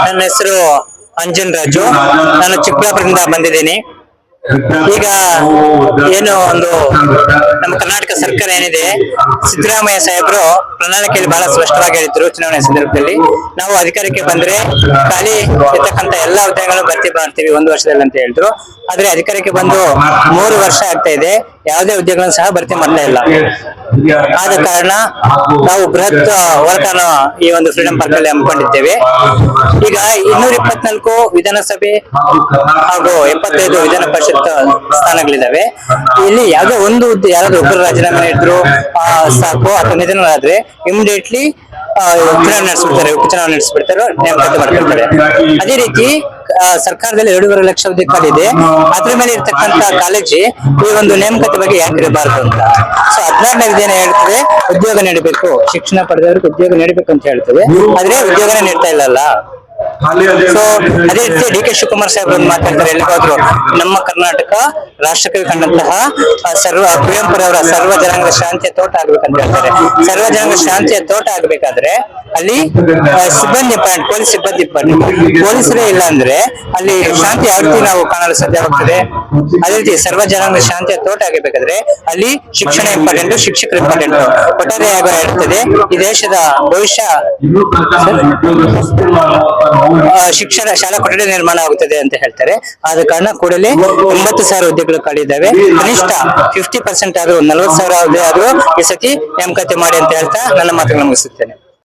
ನನ್ನ ಹೆಸರು ಅಂಜನ್ ರಾಜು. ನಾನು ಚಿಕ್ಕಬಳ್ಳಾಪುರದಿಂದ ಬಂದಿದ್ದೀನಿ. ಈಗ ಏನು ಒಂದು ನಮ್ಮ ಕರ್ನಾಟಕ ಸರ್ಕಾರ ಏನಿದೆ, ಸಿದ್ದರಾಮಯ್ಯ ಸಾಹೇಬರು ಪ್ರಣಾಳಿಕೆಯಲ್ಲಿ ಬಹಳ ಸ್ಪಷ್ಟವಾಗಿ ಹೇಳಿದ್ರು. ಚುನಾವಣೆ ಸಂದರ್ಭದಲ್ಲಿ ನಾವು ಅಧಿಕಾರಕ್ಕೆ ಬಂದ್ರೆ ಖಾಲಿ ಇರ್ತಕ್ಕಂತ ಎಲ್ಲಾ ಹುದ್ದೆಗಳನ್ನು ಭರ್ತಿ ಮಾಡ್ತೀವಿ 1 ವರ್ಷದಲ್ಲಿ ಅಂತ ಹೇಳಿದ್ರು. ಆದ್ರೆ ಅಧಿಕಾರಕ್ಕೆ ಬಂದು 3 ವರ್ಷ ಆಗ್ತಾ ಇದೆ, ಯಾವುದೇ ಹುದ್ದೆಗಳನ್ನು ಸಹ ಭರ್ತಿ ಮಾಡ್ತಾ ಇಲ್ಲ. ಆದ ಕಾರಣ ನಾವು ಬೃಹತ್ ಹೋರಾಟನ ಈ ಒಂದು ಫ್ರೀಡಂ ಪಾರ್ಕ್ ಅಲ್ಲಿ ಹಮ್ಮಿಕೊಂಡಿದ್ದೇವೆ. ಈಗ 224 ವಿಧಾನಸಭೆ ಹಾಗೂ 75 ವಿಧಾನ ಪರಿಷತ್ ಸ್ಥಾನಗಳಿದಾವೆ. ಇಲ್ಲಿ ಯಾವುದೇ ಒಂದು ಹುದ್ದೆ ಯಾರಾದ್ರೂ ಒಬ್ಬರು ರಾಜೀನಾಮೆ ನೀಡಿದ್ರು ಸಾಕು, ಅಥವಾ ನಿಧನರಾದ್ರೆ ಇಮಿಡಿಯೇಟ್ಲಿ ಚುನಾವಣೆ ನಡೆಸ್ಬಿಡ್ತಾರೆ, ಉಪಚುನಾವಣೆ ನಡೆಸ್ಬಿಡ್ತಾರೆ, ನೇಮಕಾತಿ ಮಾಡ್ಕೊಳ್ತಾರೆ. ಅದೇ ರೀತಿ ಸರ್ಕಾರದಲ್ಲಿ 2.5 ಲಕ್ಷ ಹುದ್ದೆ ಖಾಲಿ ಇದೆ. ಅದ್ರ ಮೇಲೆ ಇರ್ತಕ್ಕಂತ ಕಾಲೇಜಿ ಈ ಒಂದು ನೇಮಕಾತಿ ಬಗ್ಗೆ ಯಾಕೆ ಇರಬಾರ್ದು ಅಂತ. ಸೊ 14ನೇ ವಿಧಾನ ಹೇಳ್ತದೆ ಉದ್ಯೋಗ ನೀಡಬೇಕು, ಶಿಕ್ಷಣ ಪಡೆದವರಿಗೆ ಉದ್ಯೋಗ ನೀಡಬೇಕು ಅಂತ ಹೇಳ್ತದೆ. ಆದ್ರೆ ಉದ್ಯೋಗನೇ ನೀಡ್ತಾ ಇಲ್ಲಲ್ಲ. ಸೊ ಅದೇ ರೀತಿ ಡಿ ಕೆ ಶಿವಕುಮಾರ್ ಸಾಹೇಬ್ ಮಾತಾಡ್ತಾರೆ, ಎಲ್ಲಿಗಾದ್ರು ನಮ್ಮ ಕರ್ನಾಟಕ ರಾಷ್ಟ್ರಕವಿ ಕಂಡಂತಹ ಕುವೆಂಪುರವರ ಸರ್ವ ಜನಾಂಗದ ಶಾಂತಿಯ ತೋಟ ಆಗ್ಬೇಕಂತ ಹೇಳ್ತಾರೆ. ಸರ್ವ ಜನಾಂಗ ಶಾಂತಿಯ ತೋಟ ಆಗ್ಬೇಕಾದ್ರೆ ಅಲ್ಲಿ ಸಿಬ್ಬಂದಿ ಇಂಪಾರ್ಟೆಂಟ್, ಪೊಲೀಸ್ ಸಿಬ್ಬಂದಿ ಇಂಪಾರ್ಟೆಂಟ್. ಪೊಲೀಸರೇ ಇಲ್ಲ ಅಂದ್ರೆ ಅಲ್ಲಿ ಶಾಂತಿ ಯಾವ ರೀತಿ ನಾವು ಕಾಣಲು ಸಾಧ್ಯವಾಗ್ತದೆ? ಅದೇ ರೀತಿ ಸರ್ವ ಜನಾಂಗ ಶಾಂತಿಯ ತೋಟ ಆಗಬೇಕಾದ್ರೆ ಅಲ್ಲಿ ಶಿಕ್ಷಣ ಇಂಪಾರ್ಟೆಂಟ್, ಶಿಕ್ಷಕರು ಇಂಪಾರ್ಟೆಂಟ್. ಒಟ್ಟಾರೆ ಹೇಳ್ತದೆ ಈ ದೇಶದ ಭವಿಷ್ಯ ಶಿಕ್ಷಣ ಶಾಲಾ ಕೊಠಡಿ ನಿರ್ಮಾಣ ಆಗುತ್ತದೆ ಅಂತ ಹೇಳ್ತಾರೆ. ಆದ ಕಾರಣ ಕೂಡಲೇ 90,000 ಹುದ್ದೆಗಳು ಖಾಲಿ ಇದ್ದಾವೆ. ಕನಿಷ್ಠ 50% ಆದ್ರೂ 40,000 ಹುದ್ದೆ ಆದ್ರೂ ಈ ಸತಿ ನೇಮಕಾತಿ ಮಾಡಿ ಅಂತ ಹೇಳ್ತಾ ನನ್ನ ಮಾತುಗಳನ್ನು ಮುಗಿಸುತ್ತೇನೆ.